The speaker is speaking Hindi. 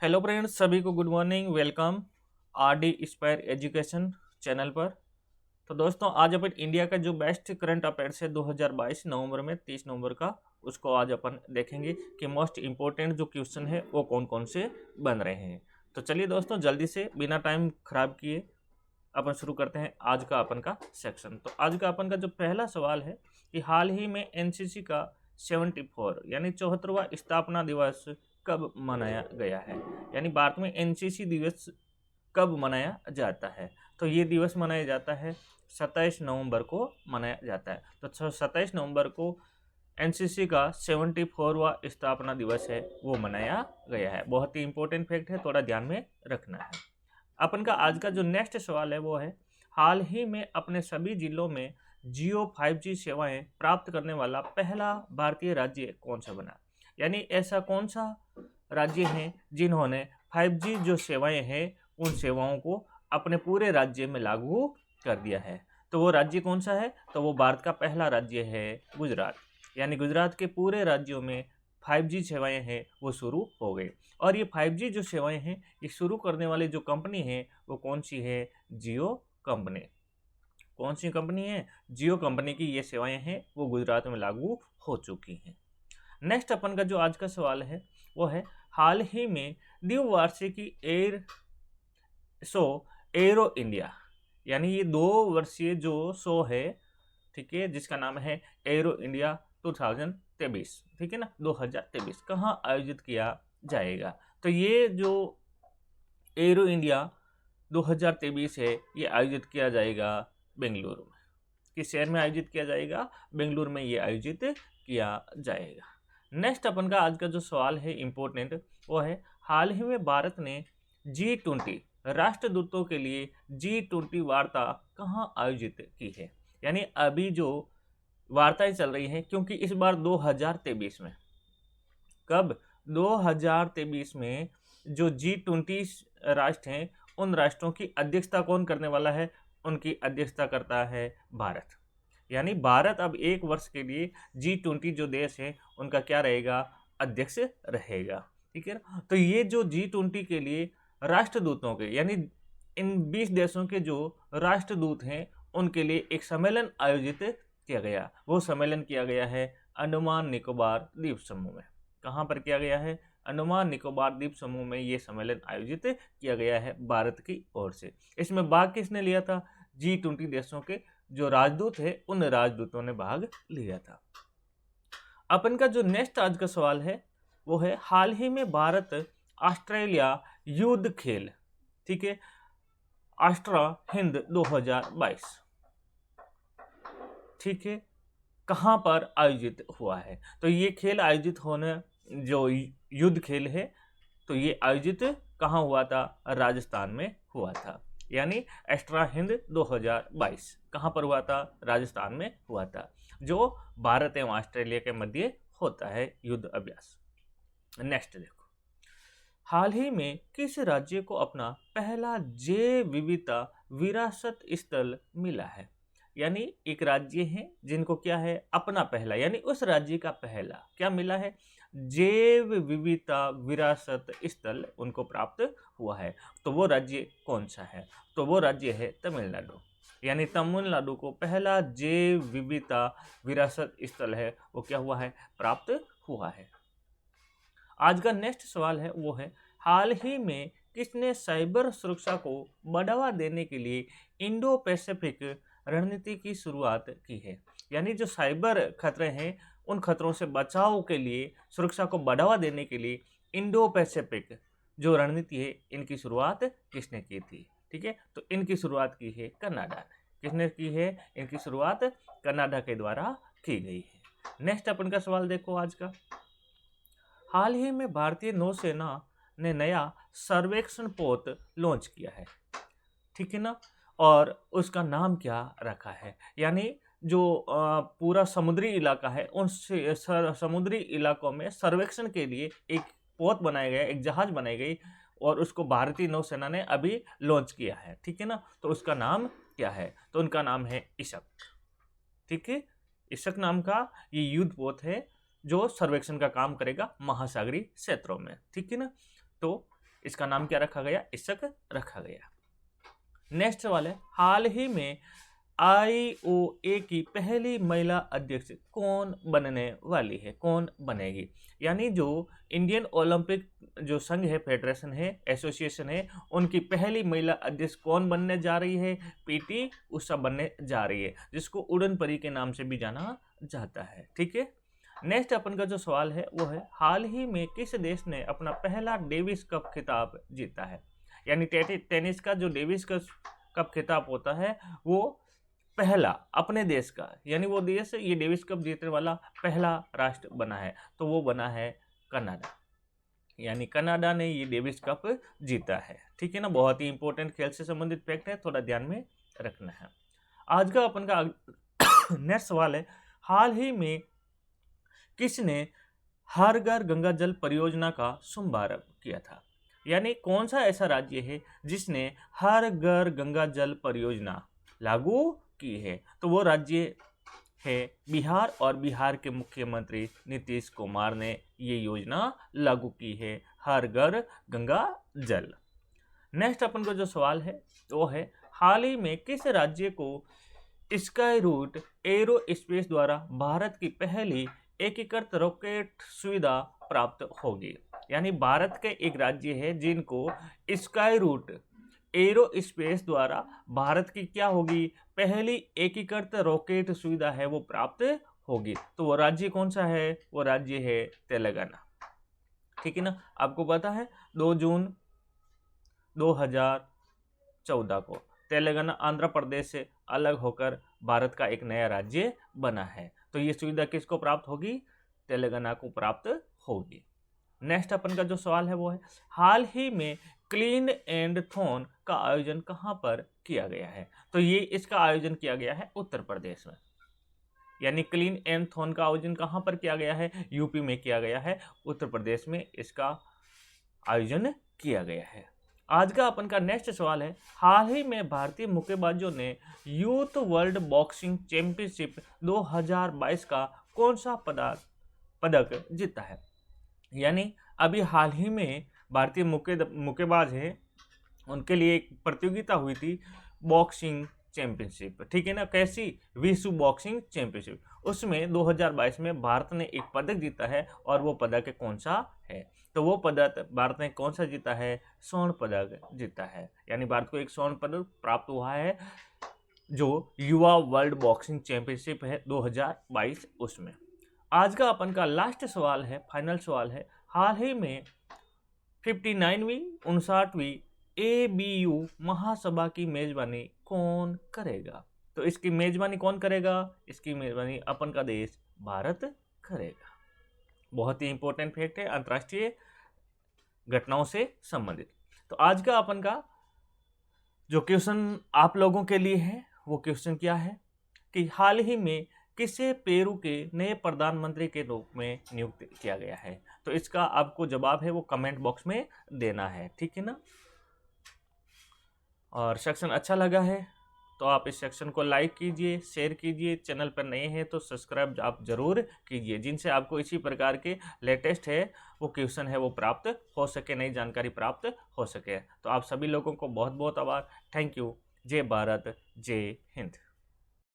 हेलो फ्रेंड्स, सभी को good morning. Welcome RD spire education channel पर। तो दोस्तों, आज अपन इंडिया का जो बेस्ट करंट अफेयर्स है 2022 नवंबर में 30 नवंबर का, उसको आज अपन देखेंगे कि मोस्ट इम्पोर्टेंट जो क्वेश्चन है वो कौन कौन से बन रहे हैं। तो चलिए दोस्तों, जल्दी से बिना टाइम खराब किए अपन शुरू करते हैं आज का अपन का सेक्शन। तो आज का अपन का जो पहला सवाल है कि हाल ही में एनसीसी का 74 यानी 74वां स्थापना दिवस कब मनाया गया है। यानी भारत में एनसीसी दिवस कब मनाया जाता है। तो ये दिवस मनाया जाता है 27 नवंबर को मनाया जाता है। तो 27 नवंबर को एनसीसी का 74वां स्थापना दिवस है वो मनाया गया है। बहुत ही इंपॉर्टेंट फैक्ट है, थोड़ा ध्यान में रखना है। अपन का आज का जो नेक्स्ट सवाल है वो है, हाल ही में अपने सभी जिलों में जियो 5G सेवाएं प्राप्त करने वाला पहला भारतीय राज्य कौन सा बना। यानी ऐसा कौन सा राज्य है जिन्होंने 5G जो सेवाएं हैं उन सेवाओं को अपने पूरे राज्य में लागू कर दिया है। तो वो राज्य कौन सा है, तो वो भारत का पहला राज्य है गुजरात। यानी गुजरात के पूरे राज्यों में 5G सेवाएं हैं वो शुरू हो गई। और ये 5G जो सेवाएं हैं ये शुरू करने वाली जो कंपनी है वो कौन सी है, जियो कंपनी। कौन सी कंपनी है, जियो कंपनी की ये सेवाएं हैं वो गुजरात में लागू हो चुकी हैं। नेक्स्ट अपन का जो आज का सवाल है वो है, हाल ही में द्विवार्षिकी एयर शो एरो इंडिया, यानी ये 2 वर्षीय जो शो है, ठीक है, जिसका नाम है एरो इंडिया 2023, ठीक है ना, 2023 कहाँ आयोजित किया जाएगा। तो ये जो एरो इंडिया 2023 है ये आयोजित किया जाएगा बेंगलुरु में। किस शहर में आयोजित किया जाएगा, बेंगलुरु में ये आयोजित किया जाएगा। नेक्स्ट अपन का आज का जो सवाल है इम्पोर्टेंट वो है, हाल ही में भारत ने G20 राष्ट्रदूतों के लिए G20 वार्ता कहाँ आयोजित की है। यानी अभी जो वार्ताएं चल रही हैं, क्योंकि इस बार 2023 में, कब, 2023 में जो G20 राष्ट्र हैं उन राष्ट्रों की अध्यक्षता कौन करने वाला है, उनकी अध्यक्षता करता है भारत। यानी भारत अब 1 वर्ष के लिए G20 जो देश है उनका क्या रहेगा, अध्यक्ष रहेगा, ठीक है ना। तो ये जो G20 के लिए राष्ट्रदूतों के, यानी इन 20 देशों के जो राष्ट्रदूत हैं उनके लिए एक सम्मेलन आयोजित किया गया। वो सम्मेलन किया गया है अंडमान निकोबार द्वीप समूह में। कहाँ पर किया गया है, अंडमान निकोबार द्वीप समूह में ये सम्मेलन आयोजित किया गया है भारत की ओर से। इसमें भाग किसने लिया था, G20 देशों के जो राजदूत है उन राजदूतों ने भाग लिया था। अपन का जो नेक्स्ट आज का सवाल है वो है, हाल ही में भारत ऑस्ट्रेलिया युद्ध खेल, ठीक है, ऑस्ट्रा हिंद 2022, ठीक है, कहाँ पर आयोजित हुआ है। तो ये खेल आयोजित होने, जो युद्ध खेल है, तो ये आयोजित कहाँ हुआ था, राजस्थान में हुआ था। यानी एस्ट्रा हिंद 2022 कहाँ पर हुआ था, राजस्थान में हुआ था, जो भारत एवं ऑस्ट्रेलिया के मध्य होता है युद्ध अभ्यास। नेक्स्ट देखो, हाल ही में किस राज्य को अपना पहला जैव विविधता विरासत स्थल मिला है। यानी एक राज्य है जिनको क्या है, अपना पहला, यानी उस राज्य का पहला क्या मिला है, जैव विविधता विरासत स्थल उनको प्राप्त हुआ है। तो वो राज्य कौन सा है, तो वो राज्य है तमिलनाडु। यानी तमिलनाडु को पहला जैव विविधता विरासत स्थल है वो क्या हुआ है, प्राप्त हुआ है। आज का नेक्स्ट सवाल है वो है, हाल ही में किसने साइबर सुरक्षा को बढ़ावा देने के लिए इंडो पैसिफिक रणनीति की शुरुआत की है। यानी जो साइबर खतरे हैं उन खतरों से बचाव के लिए, सुरक्षा को बढ़ावा देने के लिए इंडो पैसिफिक जो रणनीति है इनकी शुरुआत किसने की थी, ठीक है। तो इनकी शुरुआत की है कनाडा ने। किसने की है, इनकी शुरुआत कनाडा के द्वारा की गई है। नेक्स्ट अपन का सवाल देखो आज का, हाल ही में भारतीय नौसेना ने नया सर्वेक्षण पोत लॉन्च किया है, ठीक है ना, और उसका नाम क्या रखा है। यानी जो पूरा समुद्री इलाका है उन समुद्री इलाकों में सर्वेक्षण के लिए एक पोत बनाया गया, एक जहाज बनाई गई, और उसको भारतीय नौसेना ने अभी लॉन्च किया है, ठीक है ना। तो उसका नाम क्या है, तो उनका नाम है इशक, ठीक है। इशक नाम का ये युद्ध पोत है जो सर्वेक्षण का काम करेगा महासागरीय क्षेत्रों में, ठीक है ना। तो इसका नाम क्या रखा गया, इशक रखा गया। नेक्स्ट सवाल है, हाल ही में IOA की पहली महिला अध्यक्ष कौन बनने वाली है, कौन बनेगी? यानी जो इंडियन ओलंपिक जो संघ है, फेडरेशन है, एसोसिएशन है, उनकी पहली महिला अध्यक्ष कौन बनने जा रही है? PT उषा बनने जा रही है, जिसको उड़न परी के नाम से भी जाना जाता है। ठीक है। नेक्स्ट अपन का जो सवाल है वो है, हाल ही में किस देश ने अपना पहला डेविस कप खिताब जीता है? यानी टेनिस का जो डेविस कप खिताब होता है वो पहला अपने देश का, यानी वो देश ये डेविस कप जीतने वाला पहला राष्ट्र बना है, तो वो बना है कनाडा। यानी कनाडा ने ये डेविस कप जीता है। ठीक है ना, बहुत ही इंपॉर्टेंट खेल से संबंधित फैक्ट है, थोड़ा ध्यान में रखना है। आज का अपन का नेक्स्ट सवाल है, हाल ही में किसने हर घर गंगा जल परियोजना का शुभारंभ किया था? यानी कौन सा ऐसा राज्य है जिसने हर घर गंगा जल परियोजना लागू की है? तो वो राज्य है बिहार, और बिहार के मुख्यमंत्री नीतीश कुमार ने ये योजना लागू की है, हर घर गंगा जल। नेक्स्ट अपन को जो सवाल है वो है, हाल ही में किस राज्य को स्काई रूट एरोस्पेस द्वारा भारत की पहली एकीकृत रॉकेट सुविधा प्राप्त होगी? यानी भारत के एक राज्य है जिनको स्काई रूट एरोस्पेस द्वारा भारत की क्या होगी, पहली एकीकृत रॉकेट सुविधा है वो प्राप्त होगी। तो वो राज्य कौन सा है? वो राज्य है तेलंगाना। ठीक है ना, आपको पता है 2 जून 2014 को तेलंगाना आंध्र प्रदेश से अलग होकर भारत का एक नया राज्य बना है। तो ये सुविधा किसको प्राप्त होगी? तेलंगाना को प्राप्त होगी। नेक्स्ट अपन का जो सवाल है वो है, हाल ही में क्लीन एंड थॉन का आयोजन कहाँ पर किया गया है? तो ये इसका आयोजन किया गया है उत्तर प्रदेश में। यानी क्लीन एंड थॉन का आयोजन कहाँ पर किया गया है? यूपी में किया गया है, उत्तर प्रदेश में इसका आयोजन किया गया है। आज का अपन का नेक्स्ट सवाल है, हाल ही में भारतीय मुक्केबाजों ने यूथ वर्ल्ड बॉक्सिंग चैंपियनशिप 2022 का कौन सा पदक जीता है? यानी अभी हाल ही में भारतीय मुक्केबाज हैं, उनके लिए एक प्रतियोगिता हुई थी बॉक्सिंग चैंपियनशिप। ठीक है ना, कैसी? विश्व बॉक्सिंग चैंपियनशिप। उसमें 2022 में भारत ने एक पदक जीता है, और वो पदक कौन सा है? तो वो पदक भारत ने कौन सा जीता है? स्वर्ण पदक जीता है। यानी भारत को एक स्वर्ण पदक प्राप्त हुआ है जो युवा वर्ल्ड बॉक्सिंग चैंपियनशिप है 2022 उसमें। आज का अपन का लास्ट सवाल है, फाइनल सवाल है, हाल ही में 59वीं ABU महासभा की मेजबानी कौन करेगा? तो इसकी मेजबानी कौन करेगा? इसकी मेजबानी अपन का देश भारत करेगा। बहुत ही इंपॉर्टेंट फैक्ट है, अंतर्राष्ट्रीय घटनाओं से संबंधित। तो आज का अपन का जो क्वेश्चन आप लोगों के लिए है वो क्वेश्चन क्या है कि हाल ही में किसे पेरू के नए प्रधानमंत्री के रूप में नियुक्त किया गया है? तो इसका आपको जवाब है वो कमेंट बॉक्स में देना है। ठीक है ना, और सेक्शन अच्छा लगा है तो आप इस सेक्शन को लाइक कीजिए, शेयर कीजिए, चैनल पर नए हैं तो सब्सक्राइब आप जरूर कीजिए, जिनसे आपको इसी प्रकार के लेटेस्ट है वो क्वेश्चन है वो प्राप्त हो सके, नई जानकारी प्राप्त हो सके। तो आप सभी लोगों को बहुत बहुत आभार। Thank you. जय भारत, जय हिंद।